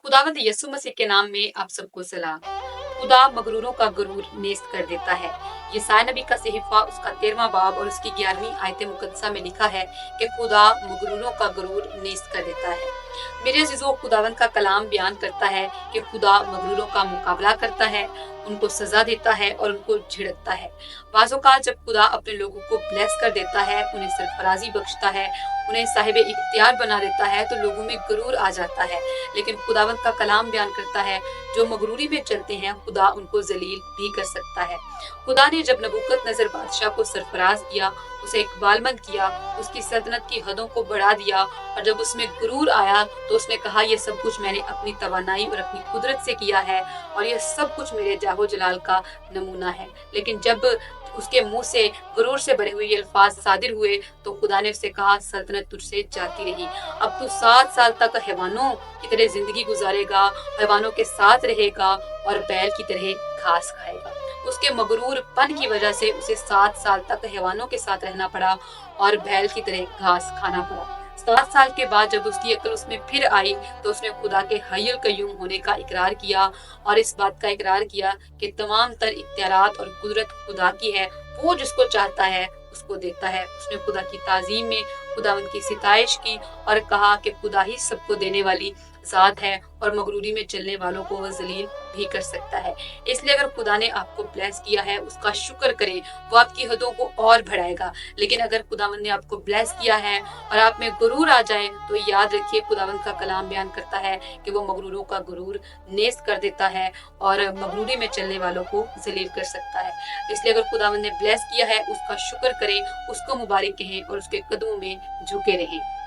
खुदावंद यीशु मसीह के नाम में आप सबको सलाम। खुदा मगरूरों का गुरूर नेस्त कर देता है। यशायाह नबी का सहीफा उसका 13वां बाब और उसकी 11वीं आयत मुकद्दसा में लिखा है कि खुदा मगरूरों का गुरूर नेस्त कर देता है। मेरे अजीजों, खुदावंद का कलाम बयान करता है कि खुदा मगरूरों का मुकाबला करता है, उनको सजा देता है और उनको झिड़कता है। बाज़ों का जब खुदा अपने लोगों को ब्लेस कर देता है, उन्हें सरफराजी बख्शता है, उन्हें साहिब इख्तियार बना देता है, तो लोगों में गुरूर आ जाता है। लेकिन खुदावंद का कलाम बयान करता है, जो मगरूरी में चलते हैं खुदा उनको जलील भी कर सकता है। खुदा ने जब नबूकदनेस्सर बादशाह को सरफराज किया, उसे इकबालमंद किया, उसकी सल्तनत की हदों को बढ़ा दिया, और जब उसमें गुरूर आया तो उसने कहा, ये सब कुछ मैंने अपनी तवानाई और अपनी कुदरत से किया है और ये सब कुछ मेरे जाहो जलाल का नमूना है। लेकिन जब उसके मुंह से गुरूर से भरे हुए ये अल्फाज सादिर हुए तो खुदा ने उससे कहा, सल्तनत तुझसे जाती रही, अब तू 7 साल तक हैवानों की तरह जिंदगी गुजारेगा, हैवानों के साथ रहेगा और बैल की तरह घास खाएगा। उसके मगरूर पन की वजह से उसे 7 साल तक हैवानों के साथ रहना पड़ा और बैल की तरह घास खाना पड़ा। 7 साल के बाद जब उसकी अक्ल उसमें फिर आई तो उसने खुदा के हय्युल कय्यूम होने का इकरार किया और इस बात का इकरार किया कि तमाम तर इख्तियारात और कुदरत खुदा की है, वो जिसको चाहता है उसको देता है। उसने खुदा की ताजीम में खुदावंद की सिताइश की और कहा कि खुदा ही सबको देने वाली जात है और मगरूरी में चलने वालों को वह जलील भी कर सकता है। इसलिए अगर खुदा ने आपको ब्लेस किया है उसका शुक्र करें, वो आपकी हदों को और बढ़ाएगा। लेकिन अगर खुदावंद ने आपको ब्लेस किया है और आप में गुरूर आ जाए तो याद रखिए, खुदावंद का कलाम बयान करता है कि वो मगरूरों का गुरूर नेस्त कर देता है और मगरूरी में चलने वालों को जलील कर सकता है। इसलिए अगर खुदावंद ने ब्लेस किया है उसका शुक्र करें, उसको मुबारक कहें और उसके कदमों में झुके रहें।